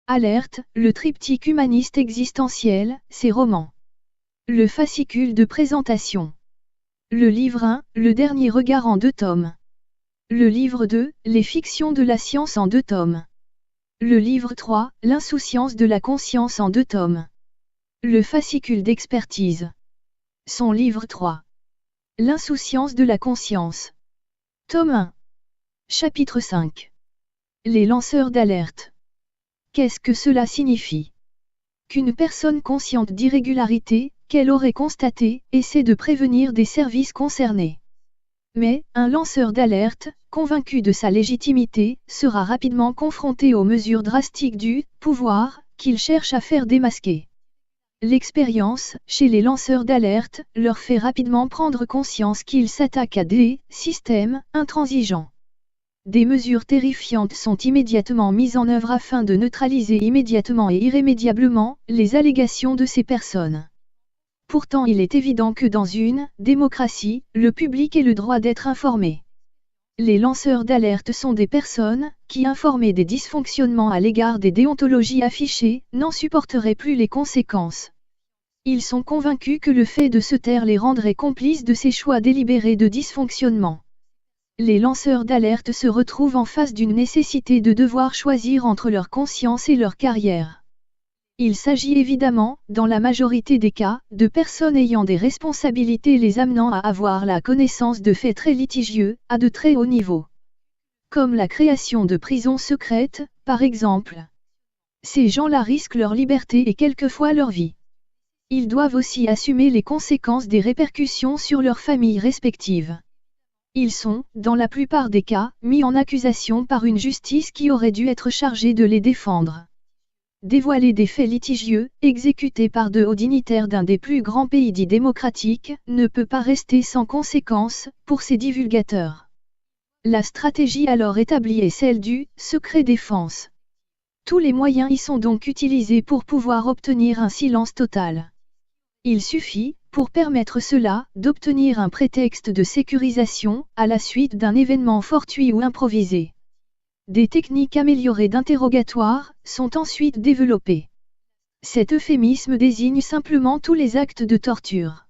Alerte, le triptyque humaniste existentiel, ses romans. Le fascicule de présentation. Le livre 1, le dernier regard en 2 tomes. Le livre 2, les fictions de la science en 2 tomes. Le livre 3, l'insouciance de la conscience en 2 tomes. Le fascicule d'expertise. Son livre 3. L'insouciance de la conscience. Tome 1. Chapitre 5. Les lanceurs d'alerte. Qu'est-ce que cela signifie? Qu'une personne consciente d'irrégularité, qu'elle aurait constatée, essaie de prévenir des services concernés. Mais, un lanceur d'alerte, convaincu de sa légitimité, sera rapidement confronté aux mesures drastiques du pouvoir qu'il cherche à faire démasquer. L'expérience, chez les lanceurs d'alerte, leur fait rapidement prendre conscience qu'ils s'attaquent à des systèmes intransigeants. Des mesures terrifiantes sont immédiatement mises en œuvre afin de neutraliser immédiatement et irrémédiablement les allégations de ces personnes. Pourtant, il est évident que dans une démocratie, le public ait le droit d'être informé. Les lanceurs d'alerte sont des personnes qui, informées des dysfonctionnements à l'égard des déontologies affichées, n'en supporteraient plus les conséquences. Ils sont convaincus que le fait de se taire les rendrait complices de ces choix délibérés de dysfonctionnement. Les lanceurs d'alerte se retrouvent en face d'une nécessité de devoir choisir entre leur conscience et leur carrière. Il s'agit évidemment, dans la majorité des cas, de personnes ayant des responsabilités les amenant à avoir la connaissance de faits très litigieux, à de très haut niveau. Comme la création de prisons secrètes, par exemple. Ces gens-là risquent leur liberté et quelquefois leur vie. Ils doivent aussi assumer les conséquences des répercussions sur leurs familles respectives. Ils sont, dans la plupart des cas, mis en accusation par une justice qui aurait dû être chargée de les défendre. Dévoiler des faits litigieux, exécutés par de hauts dignitaires d'un des plus grands pays dits démocratiques, ne peut pas rester sans conséquences, pour ces divulgateurs. La stratégie alors établie est celle du secret défense. Tous les moyens y sont donc utilisés pour pouvoir obtenir un silence total. Il suffit, pour permettre cela, d'obtenir un prétexte de sécurisation, à la suite d'un événement fortuit ou improvisé. Des techniques améliorées d'interrogatoire sont ensuite développées. Cet euphémisme désigne simplement tous les actes de torture.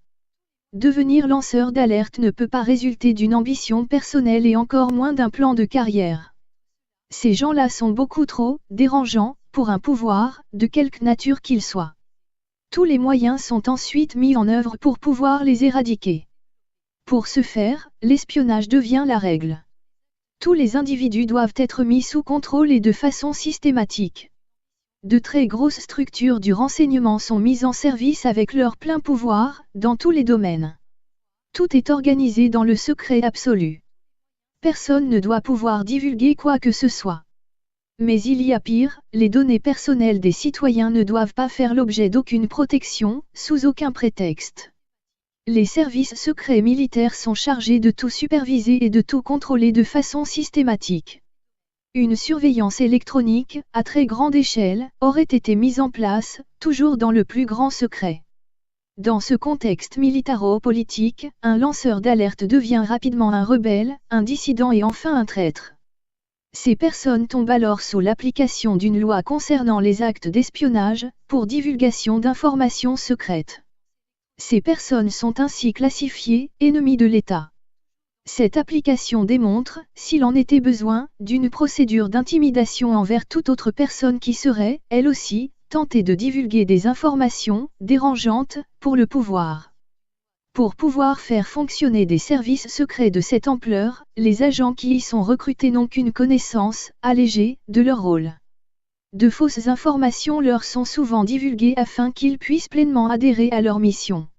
Devenir lanceur d'alerte ne peut pas résulter d'une ambition personnelle et encore moins d'un plan de carrière. Ces gens-là sont beaucoup trop dérangeants pour un pouvoir, de quelque nature qu'il soit. Tous les moyens sont ensuite mis en œuvre pour pouvoir les éradiquer. Pour ce faire, l'espionnage devient la règle. Tous les individus doivent être mis sous contrôle et de façon systématique. De très grosses structures du renseignement sont mises en service avec leur plein pouvoir, dans tous les domaines. Tout est organisé dans le secret absolu. Personne ne doit pouvoir divulguer quoi que ce soit. Mais il y a pire, les données personnelles des citoyens ne doivent pas faire l'objet d'aucune protection, sous aucun prétexte. Les services secrets militaires sont chargés de tout superviser et de tout contrôler de façon systématique. Une surveillance électronique, à très grande échelle, aurait été mise en place, toujours dans le plus grand secret. Dans ce contexte militaro-politique, un lanceur d'alerte devient rapidement un rebelle, un dissident et enfin un traître. Ces personnes tombent alors sous l'application d'une loi concernant les actes d'espionnage, pour divulgation d'informations secrètes. Ces personnes sont ainsi classifiées ennemis de l'État. Cette application démontre, s'il en était besoin, d'une procédure d'intimidation envers toute autre personne qui serait, elle aussi, tentée de divulguer des informations dérangeantes pour le pouvoir. Pour pouvoir faire fonctionner des services secrets de cette ampleur, les agents qui y sont recrutés n'ont qu'une connaissance allégée de leur rôle. De fausses informations leur sont souvent divulguées afin qu'ils puissent pleinement adhérer à leur mission.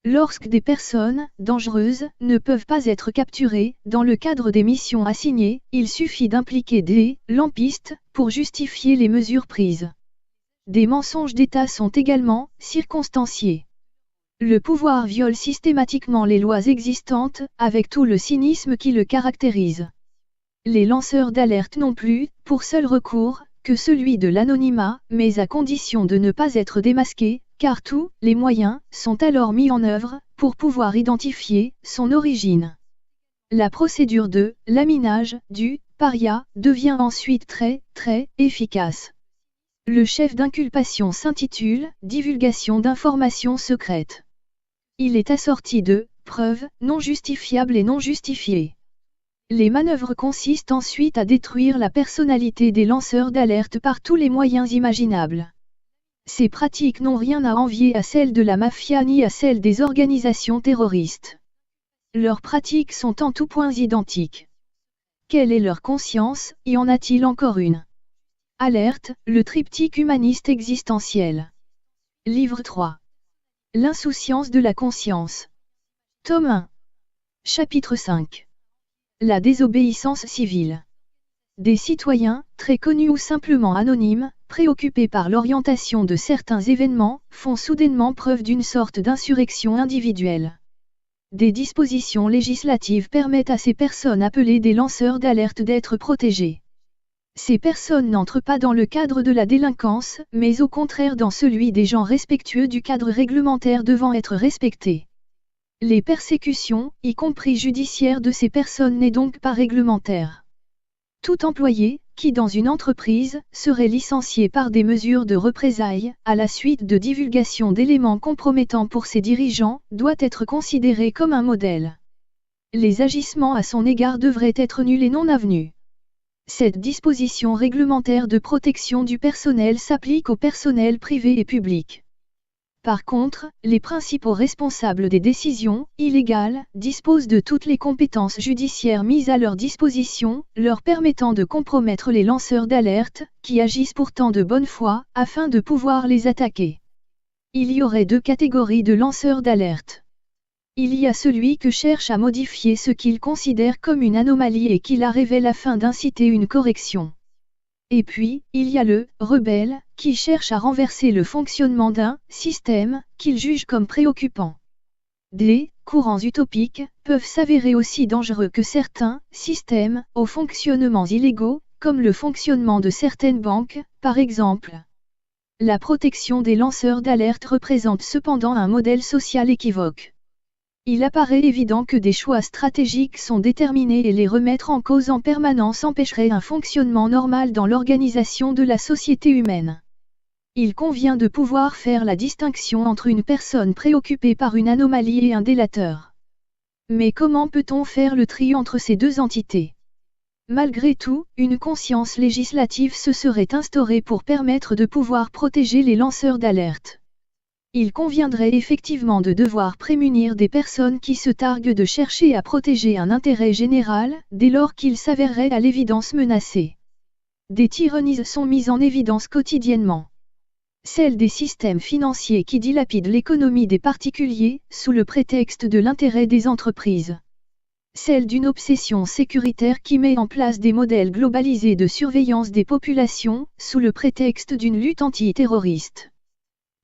Lorsque des personnes dangereuses ne peuvent pas être capturées dans le cadre des missions assignées, il suffit d'impliquer des lampistes pour justifier les mesures prises. Des mensonges d'État sont également circonstanciés. Le pouvoir viole systématiquement les lois existantes, avec tout le cynisme qui le caractérise. Les lanceurs d'alerte n'ont plus, pour seul recours, que celui de l'anonymat, mais à condition de ne pas être démasqués, car tous les moyens sont alors mis en œuvre, pour pouvoir identifier son origine. La procédure de laminage du paria devient ensuite très efficace. Le chef d'inculpation s'intitule « Divulgation d'informations secrètes ». Il est assorti de « preuves non justifiables et non justifiées ». Les manœuvres consistent ensuite à détruire la personnalité des lanceurs d'alerte par tous les moyens imaginables. Ces pratiques n'ont rien à envier à celles de la mafia ni à celles des organisations terroristes. Leurs pratiques sont en tout point identiques. Quelle est leur conscience, y en a-t-il encore une? Alerte, le triptyque humaniste existentiel. Livre 3. L'insouciance de la conscience. Tome 1. Chapitre 5. La désobéissance civile. Des citoyens, très connus ou simplement anonymes, préoccupés par l'orientation de certains événements, font soudainement preuve d'une sorte d'insurrection individuelle. Des dispositions législatives permettent à ces personnes appelées des lanceurs d'alerte d'être protégées. Ces personnes n'entrent pas dans le cadre de la délinquance, mais au contraire dans celui des gens respectueux du cadre réglementaire devant être respecté. Les persécutions, y compris judiciaires de ces personnes n'est donc pas réglementaire. Tout employé, qui dans une entreprise, serait licencié par des mesures de représailles, à la suite de divulgation d'éléments compromettants pour ses dirigeants, doit être considéré comme un modèle. Les agissements à son égard devraient être nuls et non avenus. Cette disposition réglementaire de protection du personnel s'applique au personnel privé et public. Par contre, les principaux responsables des décisions illégales disposent de toutes les compétences judiciaires mises à leur disposition, leur permettant de compromettre les lanceurs d'alerte, qui agissent pourtant de bonne foi, afin de pouvoir les attaquer. Il y aurait deux catégories de lanceurs d'alerte. Il y a celui qui cherche à modifier ce qu'il considère comme une anomalie et qui la révèle afin d'inciter une correction. Et puis, il y a le rebelle, qui cherche à renverser le fonctionnement d'un système qu'il juge comme préoccupant. Des courants utopiques peuvent s'avérer aussi dangereux que certains systèmes aux fonctionnements illégaux, comme le fonctionnement de certaines banques, par exemple. La protection des lanceurs d'alerte représente cependant un modèle social équivoque. Il apparaît évident que des choix stratégiques sont déterminés et les remettre en cause en permanence empêcherait un fonctionnement normal dans l'organisation de la société humaine. Il convient de pouvoir faire la distinction entre une personne préoccupée par une anomalie et un délateur. Mais comment peut-on faire le tri entre ces deux entités? Malgré tout, une conscience législative se serait instaurée pour permettre de pouvoir protéger les lanceurs d'alerte. Il conviendrait effectivement de devoir prémunir des personnes qui se targuent de chercher à protéger un intérêt général, dès lors qu'ils s'avéreraient à l'évidence menacés. Des tyrannies sont mises en évidence quotidiennement. Celles des systèmes financiers qui dilapident l'économie des particuliers, sous le prétexte de l'intérêt des entreprises. Celle d'une obsession sécuritaire qui met en place des modèles globalisés de surveillance des populations, sous le prétexte d'une lutte antiterroriste.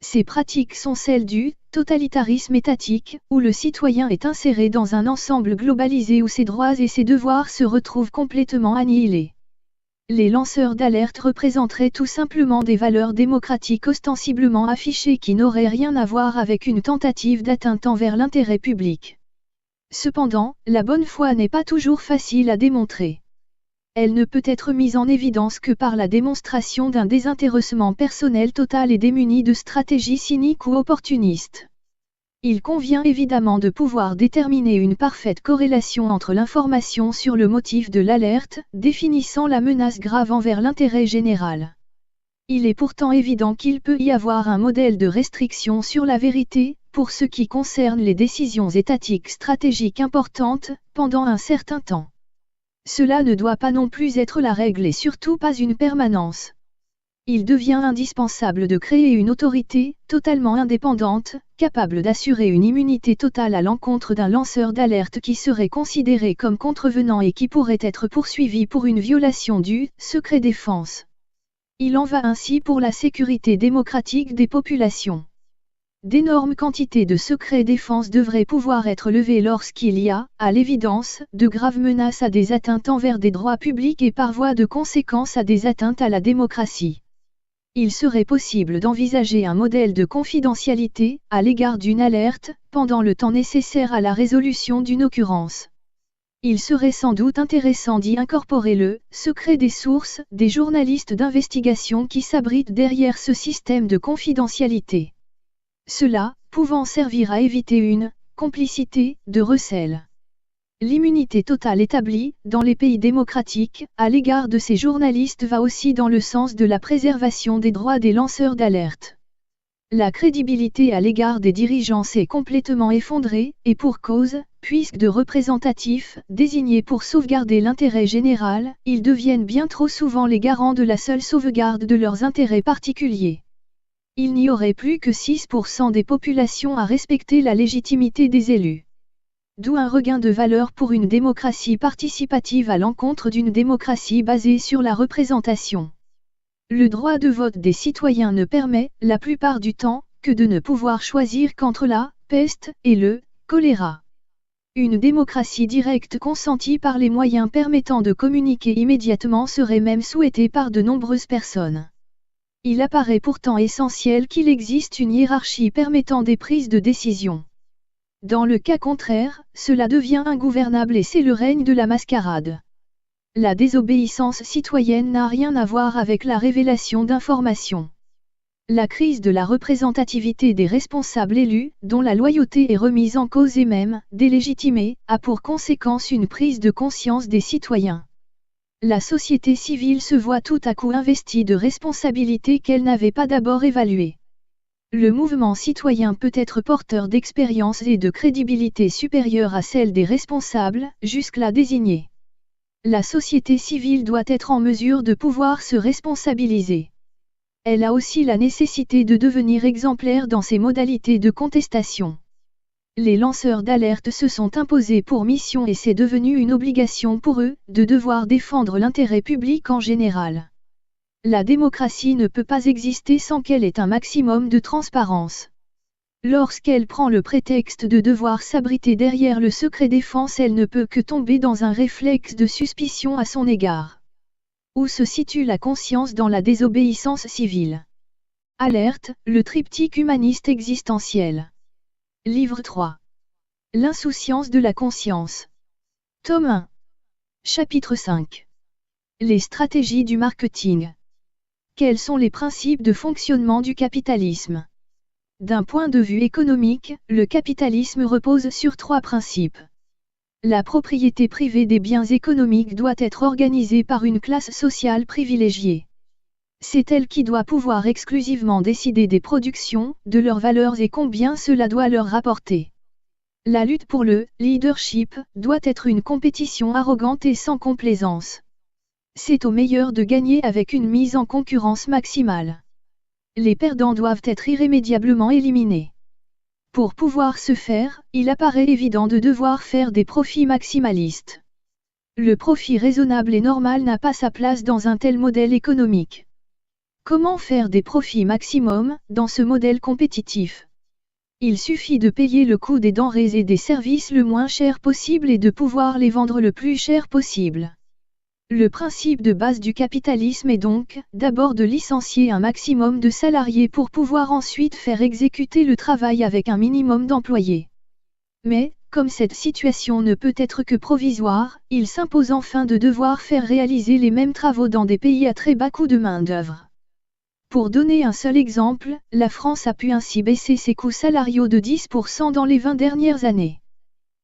Ces pratiques sont celles du totalitarisme étatique, où le citoyen est inséré dans un ensemble globalisé où ses droits et ses devoirs se retrouvent complètement annihilés. Les lanceurs d'alerte représenteraient tout simplement des valeurs démocratiques ostensiblement affichées qui n'auraient rien à voir avec une tentative d'atteinte envers l'intérêt public. Cependant, la bonne foi n'est pas toujours facile à démontrer. Elle ne peut être mise en évidence que par la démonstration d'un désintéressement personnel total et démuni de stratégies cyniques ou opportunistes. Il convient évidemment de pouvoir déterminer une parfaite corrélation entre l'information sur le motif de l'alerte, définissant la menace grave envers l'intérêt général. Il est pourtant évident qu'il peut y avoir un modèle de restriction sur la vérité, pour ce qui concerne les décisions étatiques stratégiques importantes, pendant un certain temps. Cela ne doit pas non plus être la règle et surtout pas une permanence. Il devient indispensable de créer une autorité, totalement indépendante, capable d'assurer une immunité totale à l'encontre d'un lanceur d'alerte qui serait considéré comme contrevenant et qui pourrait être poursuivi pour une violation du secret défense. Il en va ainsi pour la sécurité démocratique des populations. D'énormes quantités de secret défense devraient pouvoir être levées lorsqu'il y a, à l'évidence, de graves menaces à des atteintes envers des droits publics et par voie de conséquence à des atteintes à la démocratie. Il serait possible d'envisager un modèle de confidentialité, à l'égard d'une alerte, pendant le temps nécessaire à la résolution d'une occurrence. Il serait sans doute intéressant d'y incorporer le secret des sources des journalistes d'investigation qui s'abritent derrière ce système de confidentialité. Cela pouvant servir à éviter une complicité de recel. L'immunité totale établie dans les pays démocratiques à l'égard de ces journalistes va aussi dans le sens de la préservation des droits des lanceurs d'alerte. La crédibilité à l'égard des dirigeants s'est complètement effondrée, et pour cause, puisque de représentatifs, désignés pour sauvegarder l'intérêt général, ils deviennent bien trop souvent les garants de la seule sauvegarde de leurs intérêts particuliers. Il n'y aurait plus que 6% des populations à respecter la légitimité des élus. D'où un regain de valeur pour une démocratie participative à l'encontre d'une démocratie basée sur la représentation. Le droit de vote des citoyens ne permet, la plupart du temps, que de ne pouvoir choisir qu'entre la peste et le choléra. Une démocratie directe consentie par les moyens permettant de communiquer immédiatement serait même souhaitée par de nombreuses personnes. Il apparaît pourtant essentiel qu'il existe une hiérarchie permettant des prises de décision. Dans le cas contraire, cela devient ingouvernable et c'est le règne de la mascarade. La désobéissance citoyenne n'a rien à voir avec la révélation d'informations. La crise de la représentativité des responsables élus, dont la loyauté est remise en cause et même délégitimée, a pour conséquence une prise de conscience des citoyens. La société civile se voit tout à coup investie de responsabilités qu'elle n'avait pas d'abord évaluées. Le mouvement citoyen peut être porteur d'expérience et de crédibilité supérieure à celle des responsables, jusque-là désignés. La société civile doit être en mesure de pouvoir se responsabiliser. Elle a aussi la nécessité de devenir exemplaire dans ses modalités de contestation. Les lanceurs d'alerte se sont imposés pour mission et c'est devenu une obligation pour eux, de devoir défendre l'intérêt public en général. La démocratie ne peut pas exister sans qu'elle ait un maximum de transparence. Lorsqu'elle prend le prétexte de devoir s'abriter derrière le secret défense, elle ne peut que tomber dans un réflexe de suspicion à son égard. Où se situe la conscience dans la désobéissance civile? Alerte, le triptyque humaniste existentiel. Livre 3. L'insouciance de la conscience. Tome 1. Chapitre 5. Les stratégies du marketing. Quels sont les principes de fonctionnement du capitalisme? D'un point de vue économique, le capitalisme repose sur 3 principes. La propriété privée des biens économiques doit être organisée par une classe sociale privilégiée. C'est elle qui doit pouvoir exclusivement décider des productions, de leurs valeurs et combien cela doit leur rapporter. La lutte pour le leadership doit être une compétition arrogante et sans complaisance. C'est au meilleur de gagner avec une mise en concurrence maximale. Les perdants doivent être irrémédiablement éliminés. Pour pouvoir ce faire, il apparaît évident de devoir faire des profits maximalistes. Le profit raisonnable et normal n'a pas sa place dans un tel modèle économique. Comment faire des profits maximum dans ce modèle compétitif? Il suffit de payer le coût des denrées et des services le moins cher possible et de pouvoir les vendre le plus cher possible. Le principe de base du capitalisme est donc, d'abord de licencier un maximum de salariés pour pouvoir ensuite faire exécuter le travail avec un minimum d'employés. Mais, comme cette situation ne peut être que provisoire, il s'impose enfin de devoir faire réaliser les mêmes travaux dans des pays à très bas coût de main-d'œuvre. Pour donner un seul exemple, la France a pu ainsi baisser ses coûts salariaux de 10% dans les 20 dernières années.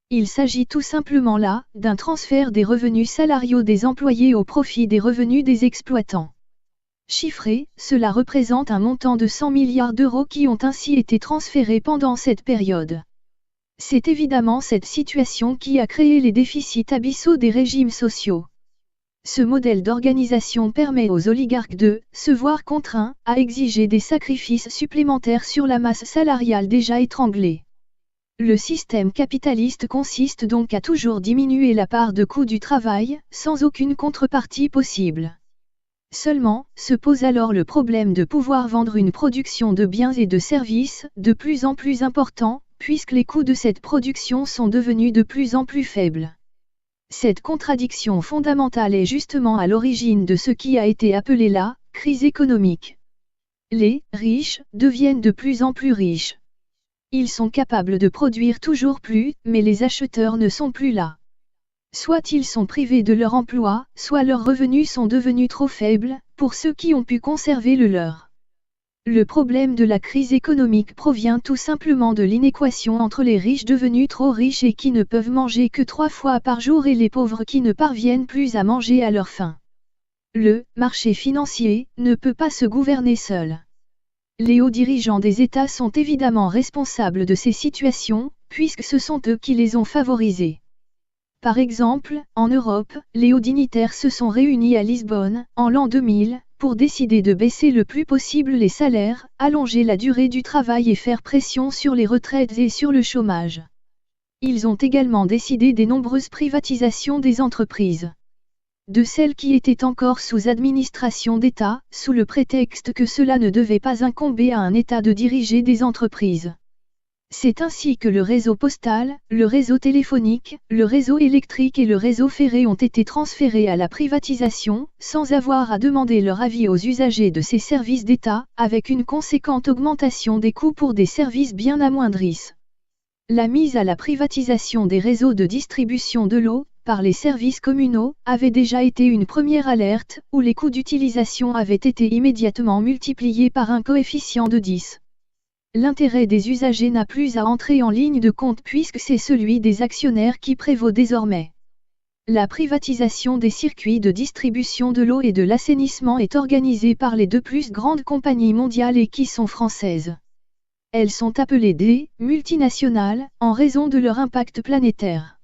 Il s'agit tout simplement là, d'un transfert des revenus salariaux des employés au profit des revenus des exploitants. Chiffré, cela représente un montant de 100 milliards d'euros qui ont ainsi été transférés pendant cette période. C'est évidemment cette situation qui a créé les déficits abyssaux des régimes sociaux. Ce modèle d'organisation permet aux oligarques de se voir contraints à exiger des sacrifices supplémentaires sur la masse salariale déjà étranglée. Le système capitaliste consiste donc à toujours diminuer la part de coût du travail, sans aucune contrepartie possible. Seulement, se pose alors le problème de pouvoir vendre une production de biens et de services de plus en plus important, puisque les coûts de cette production sont devenus de plus en plus faibles. Cette contradiction fondamentale est justement à l'origine de ce qui a été appelé la crise économique. Les riches deviennent de plus en plus riches. Ils sont capables de produire toujours plus, mais les acheteurs ne sont plus là. Soit ils sont privés de leur emploi, soit leurs revenus sont devenus trop faibles, pour ceux qui ont pu conserver le leur. Le problème de la crise économique provient tout simplement de l'inéquation entre les riches devenus trop riches et qui ne peuvent manger que 3 fois par jour et les pauvres qui ne parviennent plus à manger à leur faim. Le marché financier ne peut pas se gouverner seul. Les hauts dirigeants des États sont évidemment responsables de ces situations, puisque ce sont eux qui les ont favorisées. Par exemple, en Europe, les hauts dignitaires se sont réunis à Lisbonne, en l'an 2000, pour décider de baisser le plus possible les salaires, allonger la durée du travail et faire pression sur les retraites et sur le chômage. Ils ont également décidé des nombreuses privatisations des entreprises. De celles qui étaient encore sous administration d'État, sous le prétexte que cela ne devait pas incomber à un État de diriger des entreprises. C'est ainsi que le réseau postal, le réseau téléphonique, le réseau électrique et le réseau ferré ont été transférés à la privatisation, sans avoir à demander leur avis aux usagers de ces services d'État, avec une conséquente augmentation des coûts pour des services bien amoindris. La mise à la privatisation des réseaux de distribution de l'eau, par les services communaux, avait déjà été une première alerte, où les coûts d'utilisation avaient été immédiatement multipliés par un coefficient de 10. L'intérêt des usagers n'a plus à entrer en ligne de compte puisque c'est celui des actionnaires qui prévaut désormais. La privatisation des circuits de distribution de l'eau et de l'assainissement est organisée par les 2 plus grandes compagnies mondiales et qui sont françaises. Elles sont appelées des multinationales, en raison de leur impact planétaire.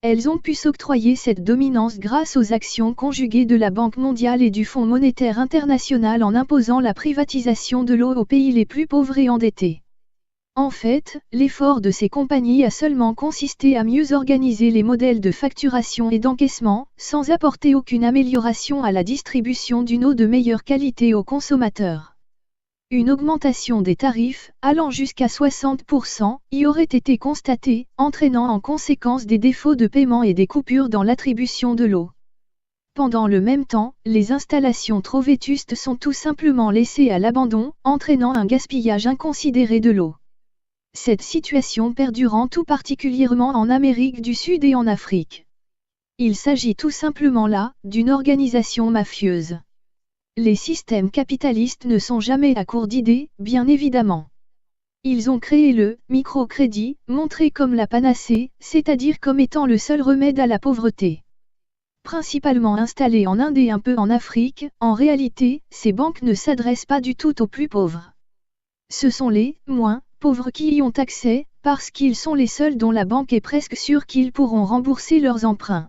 Elles ont pu s'octroyer cette dominance grâce aux actions conjuguées de la Banque mondiale et du Fonds monétaire international en imposant la privatisation de l'eau aux pays les plus pauvres et endettés. En fait, l'effort de ces compagnies a seulement consisté à mieux organiser les modèles de facturation et d'encaissement, sans apporter aucune amélioration à la distribution d'une eau de meilleure qualité aux consommateurs. Une augmentation des tarifs, allant jusqu'à 60%, y aurait été constatée, entraînant en conséquence des défauts de paiement et des coupures dans l'attribution de l'eau. Pendant le même temps, les installations trop vétustes sont tout simplement laissées à l'abandon, entraînant un gaspillage inconsidéré de l'eau. Cette situation perdurant tout particulièrement en Amérique du Sud et en Afrique. Il s'agit tout simplement là, d'une organisation mafieuse. Les systèmes capitalistes ne sont jamais à court d'idées, bien évidemment. Ils ont créé le microcrédit, montré comme la panacée, c'est-à-dire comme étant le seul remède à la pauvreté. Principalement installées en Inde et un peu en Afrique, en réalité, ces banques ne s'adressent pas du tout aux plus pauvres. Ce sont les moins pauvres qui y ont accès, parce qu'ils sont les seuls dont la banque est presque sûre qu'ils pourront rembourser leurs emprunts.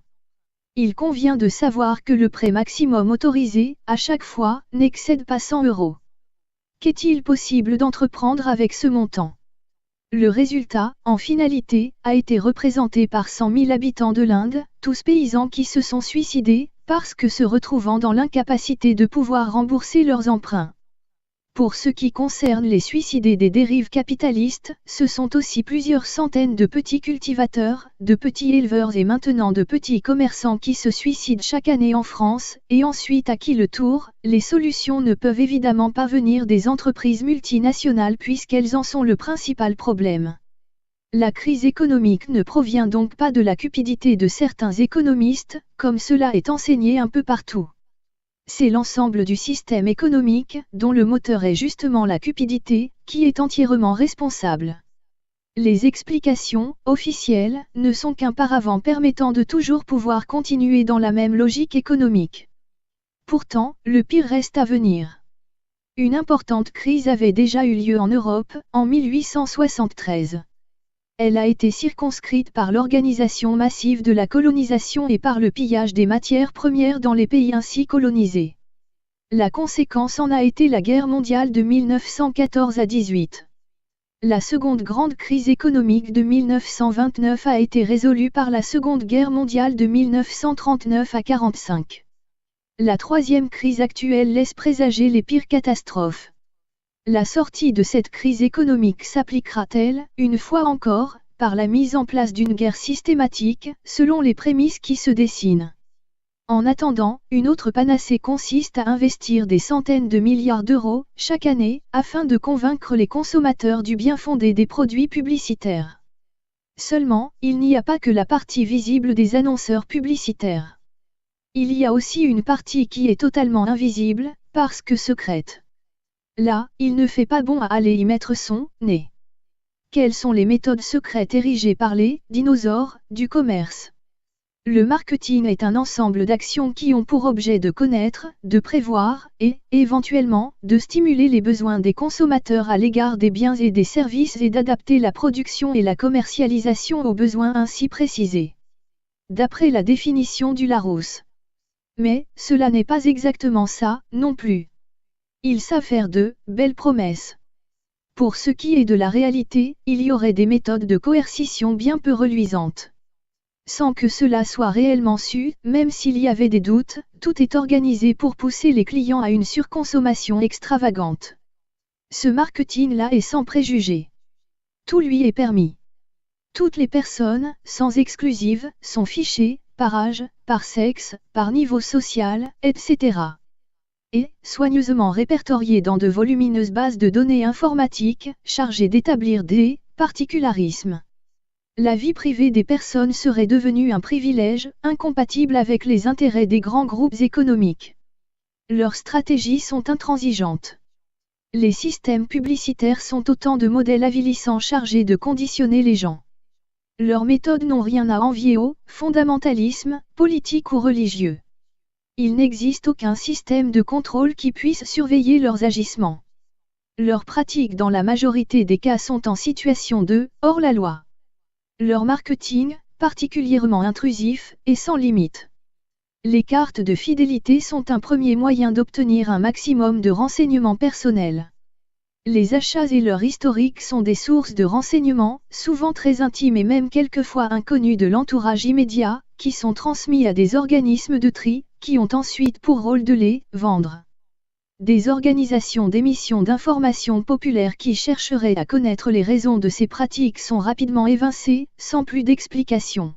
Il convient de savoir que le prêt maximum autorisé, à chaque fois, n'excède pas 100 €. Qu'est-il possible d'entreprendre avec ce montant? Le résultat, en finalité, a été représenté par 100 000 habitants de l'Inde, tous paysans qui se sont suicidés, parce que se retrouvant dans l'incapacité de pouvoir rembourser leurs emprunts. Pour ce qui concerne les suicidés des dérives capitalistes, ce sont aussi plusieurs centaines de petits cultivateurs, de petits éleveurs et maintenant de petits commerçants qui se suicident chaque année en France, et ensuite à qui le tour, les solutions ne peuvent évidemment pas venir des entreprises multinationales puisqu'elles en sont le principal problème. La crise économique ne provient donc pas de la cupidité de certains économistes, comme cela est enseigné un peu partout. C'est l'ensemble du système économique, dont le moteur est justement la cupidité, qui est entièrement responsable. Les explications, officielles, ne sont qu'un paravent permettant de toujours pouvoir continuer dans la même logique économique. Pourtant, le pire reste à venir. Une importante crise avait déjà eu lieu en Europe, en 1873. Elle a été circonscrite par l'organisation massive de la colonisation et par le pillage des matières premières dans les pays ainsi colonisés. La conséquence en a été la guerre mondiale de 1914 à 18. La seconde grande crise économique de 1929 a été résolue par la Seconde Guerre mondiale de 1939 à 45. La troisième crise actuelle laisse présager les pires catastrophes. La sortie de cette crise économique s'appliquera-t-elle, une fois encore, par la mise en place d'une guerre systématique, selon les prémices qui se dessinent? En attendant, une autre panacée consiste à investir des centaines de milliards d'euros, chaque année, afin de convaincre les consommateurs du bien fondé des produits publicitaires. Seulement, il n'y a pas que la partie visible des annonceurs publicitaires. Il y a aussi une partie qui est totalement invisible, parce que secrète. Là, il ne fait pas bon à aller y mettre son nez. Quelles sont les méthodes secrètes érigées par les dinosaures du commerce? Le marketing est un ensemble d'actions qui ont pour objet de connaître, de prévoir, et, éventuellement, de stimuler les besoins des consommateurs à l'égard des biens et des services et d'adapter la production et la commercialisation aux besoins ainsi précisés. D'après la définition du Larousse. Mais, cela n'est pas exactement ça, non plus. Ils savent faire de belles promesses. Pour ce qui est de la réalité, il y aurait des méthodes de coercition bien peu reluisantes. Sans que cela soit réellement su, même s'il y avait des doutes, tout est organisé pour pousser les clients à une surconsommation extravagante. Ce marketing-là est sans préjugés. Tout lui est permis. Toutes les personnes, sans exclusive, sont fichées, par âge, par sexe, par niveau social, etc. Et, soigneusement répertoriées dans de volumineuses bases de données informatiques, chargées d'établir des particularismes. La vie privée des personnes serait devenue un privilège, incompatible avec les intérêts des grands groupes économiques. Leurs stratégies sont intransigeantes. Les systèmes publicitaires sont autant de modèles avilissants chargés de conditionner les gens. Leurs méthodes n'ont rien à envier au fondamentalisme, politique ou religieux. Il n'existe aucun système de contrôle qui puisse surveiller leurs agissements. Leurs pratiques dans la majorité des cas sont en situation de hors-la-loi. Leur marketing, particulièrement intrusif, est sans limite. Les cartes de fidélité sont un premier moyen d'obtenir un maximum de renseignements personnels. Les achats et leur historique sont des sources de renseignements, souvent très intimes et même quelquefois inconnus de l'entourage immédiat, qui sont transmis à des organismes de tri, qui ont ensuite pour rôle de les vendre. Des organisations d'émission d'information populaire qui chercheraient à connaître les raisons de ces pratiques sont rapidement évincées, sans plus d'explication.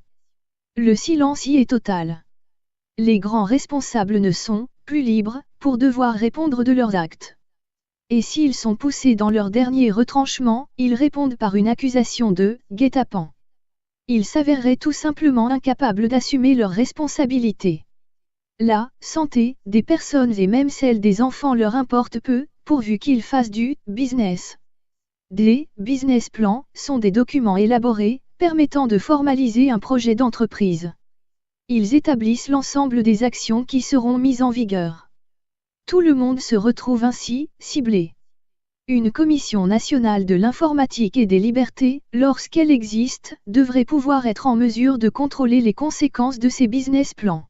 Le silence y est total. Les grands responsables ne sont plus libres, pour devoir répondre de leurs actes. Et s'ils sont poussés dans leur dernier retranchement, ils répondent par une accusation de guet-apens. Ils s'avéreraient tout simplement incapables d'assumer leurs responsabilités. La santé des personnes et même celle des enfants leur importe peu, pourvu qu'ils fassent du business. Des business plans sont des documents élaborés, permettant de formaliser un projet d'entreprise. Ils établissent l'ensemble des actions qui seront mises en vigueur. Tout le monde se retrouve ainsi, ciblé. Une commission nationale de l'informatique et des libertés, lorsqu'elle existe, devrait pouvoir être en mesure de contrôler les conséquences de ces business plans.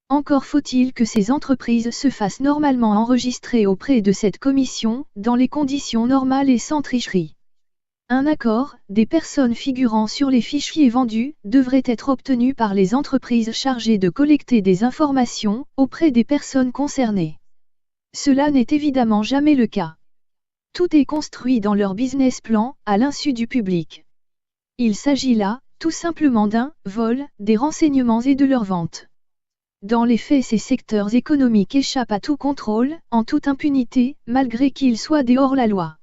Encore faut-il que ces entreprises se fassent normalement enregistrer auprès de cette commission, dans les conditions normales et sans tricherie. Un accord, des personnes figurant sur les fichiers vendus, devrait être obtenu par les entreprises chargées de collecter des informations, auprès des personnes concernées. Cela n'est évidemment jamais le cas. Tout est construit dans leur business plan, à l'insu du public. Il s'agit là, tout simplement d'un vol, des renseignements et de leur vente. Dans les faits, ces secteurs économiques échappent à tout contrôle, en toute impunité, malgré qu'ils soient des hors-la-loi.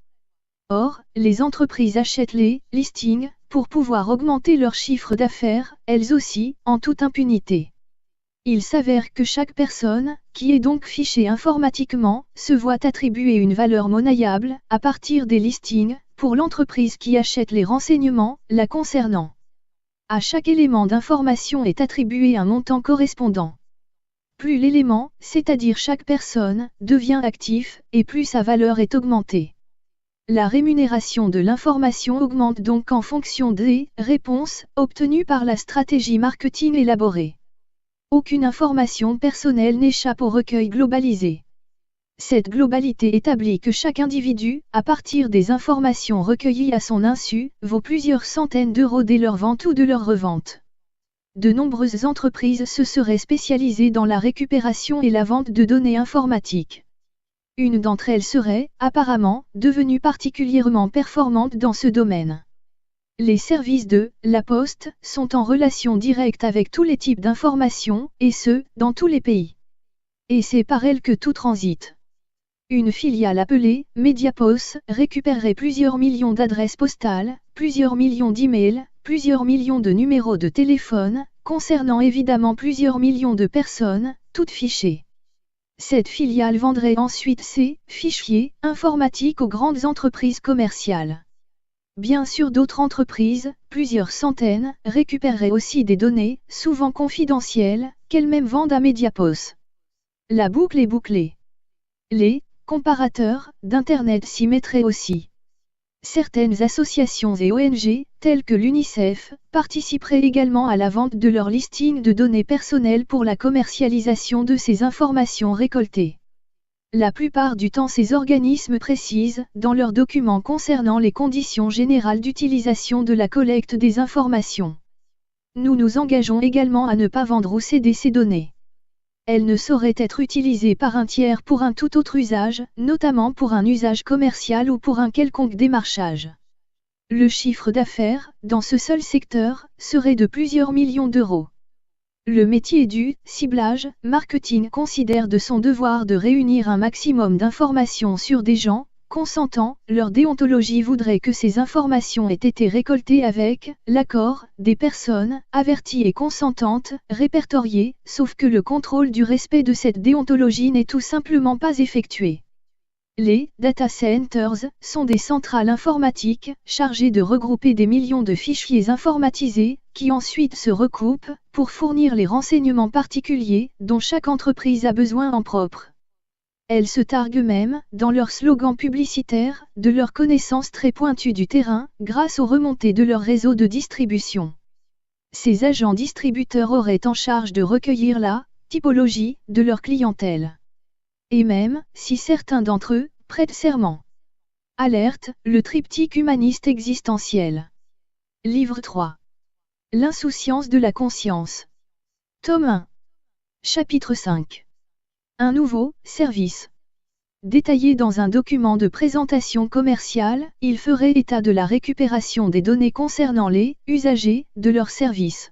Or, les entreprises achètent les listings, pour pouvoir augmenter leur chiffre d'affaires, elles aussi, en toute impunité. Il s'avère que chaque personne, qui est donc fichée informatiquement, se voit attribuer une valeur monnayable, à partir des listings, pour l'entreprise qui achète les renseignements, la concernant. À chaque élément d'information est attribué un montant correspondant. Plus l'élément, c'est-à-dire chaque personne, devient actif, et plus sa valeur est augmentée. La rémunération de l'information augmente donc en fonction des réponses obtenues par la stratégie marketing élaborée. Aucune information personnelle n'échappe au recueil globalisé. Cette globalité établit que chaque individu, à partir des informations recueillies à son insu, vaut plusieurs centaines d'euros dès leur vente ou de leur revente. De nombreuses entreprises se seraient spécialisées dans la récupération et la vente de données informatiques. Une d'entre elles serait, apparemment, devenue particulièrement performante dans ce domaine. Les services de La Poste sont en relation directe avec tous les types d'informations, et ce, dans tous les pays. Et c'est par elles que tout transite. Une filiale appelée Mediapost récupérerait plusieurs millions d'adresses postales, plusieurs millions d'emails, plusieurs millions de numéros de téléphone, concernant évidemment plusieurs millions de personnes, toutes fichées. Cette filiale vendrait ensuite ces fichiers informatiques aux grandes entreprises commerciales. Bien sûr, d'autres entreprises, plusieurs centaines, récupéreraient aussi des données, souvent confidentielles, qu'elles-mêmes vendent à Mediapos. La boucle est bouclée. Les comparateurs d'Internet s'y mettraient aussi. Certaines associations et ONG, telles que l'UNICEF, participeraient également à la vente de leur listing de données personnelles pour la commercialisation de ces informations récoltées. La plupart du temps, ces organismes précisent, dans leurs documents concernant les conditions générales d'utilisation de la collecte des informations. Nous nous engageons également à ne pas vendre ou céder ces données. Elles ne sauraient être utilisées par un tiers pour un tout autre usage, notamment pour un usage commercial ou pour un quelconque démarchage. Le chiffre d'affaires, dans ce seul secteur, serait de plusieurs millions d'euros. Le métier du ciblage marketing considère de son devoir de réunir un maximum d'informations sur des gens consentants. Leur déontologie voudrait que ces informations aient été récoltées avec l'accord des personnes averties et consentantes, répertoriées, sauf que le contrôle du respect de cette déontologie n'est tout simplement pas effectué. Les data centers sont des centrales informatiques chargées de regrouper des millions de fichiers informatisés, qui ensuite se recoupent pour fournir les renseignements particuliers dont chaque entreprise a besoin en propre. Elles se targuent même, dans leur slogan publicitaire, de leur connaissance très pointue du terrain, grâce aux remontées de leur réseau de distribution. Ces agents distributeurs auraient en charge de recueillir la typologie de leur clientèle. Et même, si certains d'entre eux prêtent serment. Alerte, le triptyque humaniste existentiel. Livre 3. L'insouciance de la conscience. Tome 1. Chapitre 5. Un nouveau service. Détaillé dans un document de présentation commerciale, il ferait état de la récupération des données concernant les usagers de leurs services.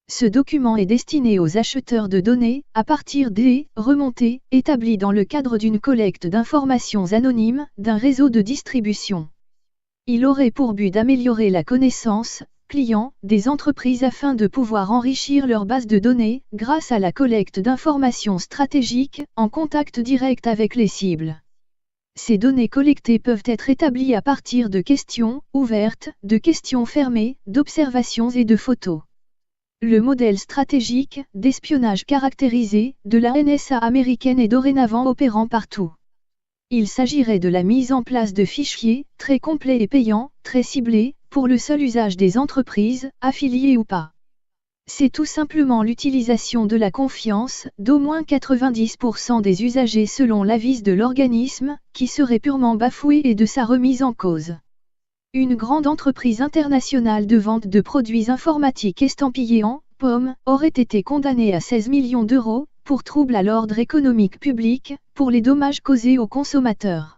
Ce document est destiné aux acheteurs de données, à partir des remontées établies dans le cadre d'une collecte d'informations anonymes d'un réseau de distribution. Il aurait pour but d'améliorer la connaissance client des entreprises afin de pouvoir enrichir leur base de données grâce à la collecte d'informations stratégiques en contact direct avec les cibles. Ces données collectées peuvent être établies à partir de questions ouvertes, de questions fermées, d'observations et de photos. Le modèle stratégique d'espionnage caractérisé de la NSA américaine est dorénavant opérant partout. Il s'agirait de la mise en place de fichiers très complets et payants, très ciblés, pour le seul usage des entreprises, affiliées ou pas. C'est tout simplement l'utilisation de la confiance d'au moins 90% des usagers selon l'avis de l'organisme, qui serait purement bafouée et de sa remise en cause. Une grande entreprise internationale de vente de produits informatiques estampillés en pomme aurait été condamnée à 16 millions d'euros pour trouble à l'ordre économique public, pour les dommages causés aux consommateurs.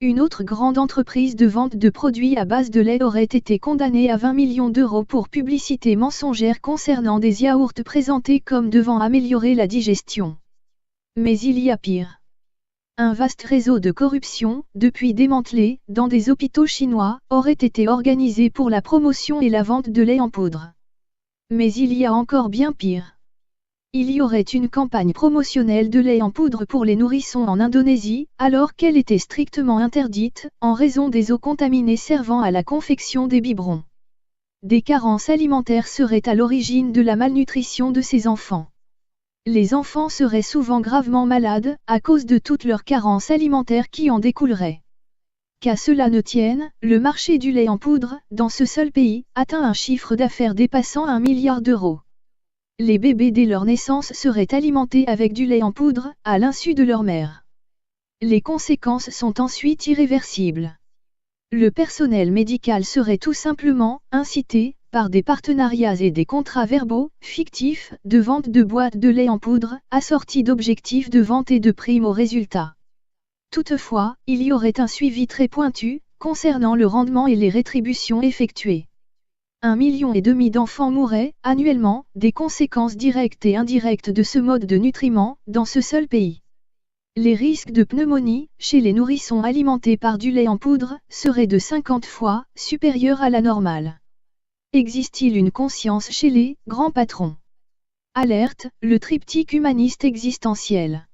Une autre grande entreprise de vente de produits à base de lait aurait été condamnée à 20 millions d'euros pour publicité mensongère concernant des yaourts présentés comme devant améliorer la digestion. Mais il y a pire. Un vaste réseau de corruption, depuis démantelé, dans des hôpitaux chinois, aurait été organisé pour la promotion et la vente de lait en poudre. Mais il y a encore bien pire. Il y aurait une campagne promotionnelle de lait en poudre pour les nourrissons en Indonésie, alors qu'elle était strictement interdite, en raison des eaux contaminées servant à la confection des biberons. Des carences alimentaires seraient à l'origine de la malnutrition de ces enfants. Les enfants seraient souvent gravement malades, à cause de toutes leurs carences alimentaires qui en découleraient. Qu'à cela ne tienne, le marché du lait en poudre, dans ce seul pays, atteint un chiffre d'affaires dépassant 1 milliard d'euros. Les bébés dès leur naissance seraient alimentés avec du lait en poudre, à l'insu de leur mère. Les conséquences sont ensuite irréversibles. Le personnel médical serait tout simplement incité, par des partenariats et des contrats verbaux fictifs de vente de boîtes de lait en poudre, assortis d'objectifs de vente et de primes aux résultats. Toutefois, il y aurait un suivi très pointu, concernant le rendement et les rétributions effectuées. 1,5 million d'enfants mourraient, annuellement, des conséquences directes et indirectes de ce mode de nutriments, dans ce seul pays. Les risques de pneumonie, chez les nourrissons alimentés par du lait en poudre, seraient de 50 fois supérieurs à la normale. Existe-t-il une conscience chez les grands patrons? Alerte, le triptyque humaniste existentiel.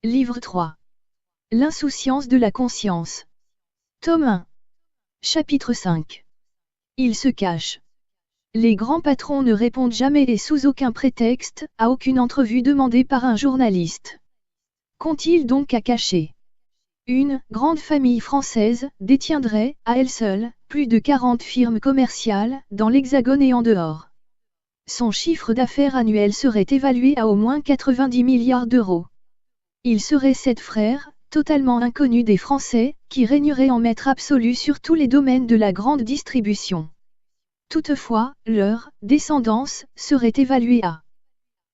Livre 3. L'insouciance de la conscience. Tome 1. Chapitre 5. Il se cache. Les grands patrons ne répondent jamais et sous aucun prétexte à aucune entrevue demandée par un journaliste. Qu'ont-ils donc à cacher? Une grande famille française détiendrait, à elle seule, plus de 40 firmes commerciales, dans l'Hexagone et en dehors. Son chiffre d'affaires annuel serait évalué à au moins 90 milliards d'euros. Il serait 7 frères, totalement inconnus des Français, qui régneraient en maître absolu sur tous les domaines de la grande distribution. Toutefois, leur descendance serait évaluée à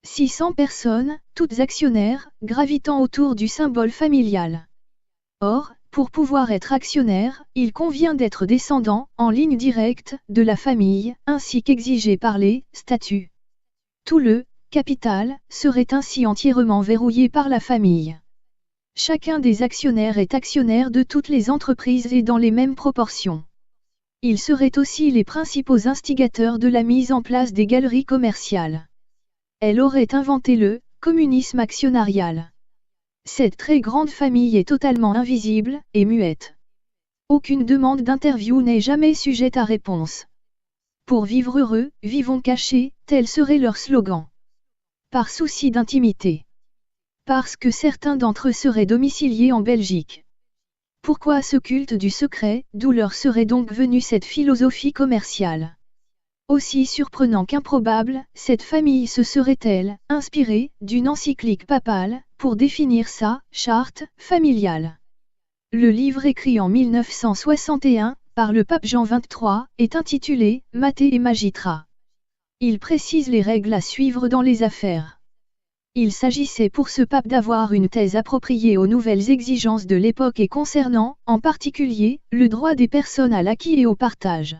600 personnes, toutes actionnaires, gravitant autour du symbole familial. Or, pour pouvoir être actionnaire, il convient d'être descendant, en ligne directe, de la famille, ainsi qu'exigé par les statuts. Tout le capital serait ainsi entièrement verrouillé par la famille. Chacun des actionnaires est actionnaire de toutes les entreprises et dans les mêmes proportions. Ils seraient aussi les principaux instigateurs de la mise en place des galeries commerciales. Elle aurait inventé le communisme actionnarial. Cette très grande famille est totalement invisible et muette. Aucune demande d'interview n'est jamais sujette à réponse. Pour vivre heureux, vivons cachés, tel serait leur slogan. Par souci d'intimité. Parce que certains d'entre eux seraient domiciliés en Belgique. Pourquoi ce culte du secret, d'où leur serait donc venue cette philosophie commerciale? Aussi surprenant qu'improbable, cette famille se serait-elle inspirée d'une encyclique papale pour définir sa charte familiale. Le livre écrit en 1961 par le pape Jean XXIII est intitulé Mater et Magitra. Il précise les règles à suivre dans les affaires. Il s'agissait pour ce pape d'avoir une thèse appropriée aux nouvelles exigences de l'époque et concernant, en particulier, le droit des personnes à l'acquis et au partage.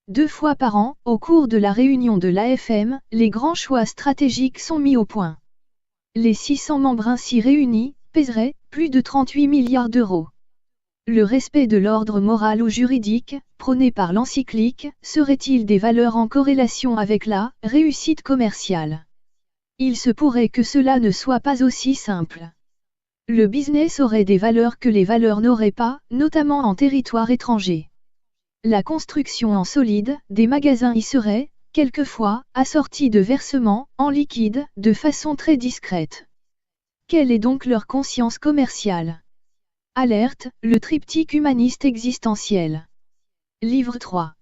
2 fois par an, au cours de la réunion de l'AFM, les grands choix stratégiques sont mis au point. Les 600 membres ainsi réunis pèseraient plus de 38 milliards d'euros. Le respect de l'ordre moral ou juridique, prôné par l'encyclique, serait-il des valeurs en corrélation avec la réussite commerciale? Il se pourrait que cela ne soit pas aussi simple. Le business aurait des valeurs que les valeurs n'auraient pas, notamment en territoire étranger. La construction en solide des magasins y serait, quelquefois, assortie de versements en liquide, de façon très discrète. Quelle est donc leur conscience commerciale? Alerte, le triptyque humaniste existentiel. Livre 3.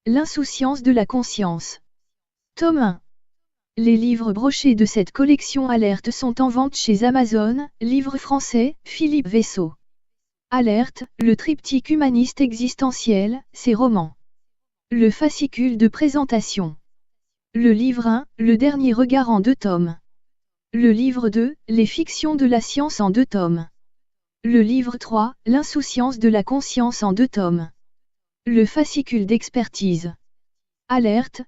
L'insouciance de la conscience. Tome 1. Les livres brochés de cette collection Alerte sont en vente chez Amazon, livre français, Philippe Vaisseau. Alerte, le triptyque humaniste existentiel, ses romans. Le fascicule de présentation. Le livre 1, le dernier regard en 2 tomes. Le livre 2, les fictions de la science en 2 tomes. Le livre 3, l'insouciance de la conscience en 2 tomes. Le fascicule d'expertise. Alerte,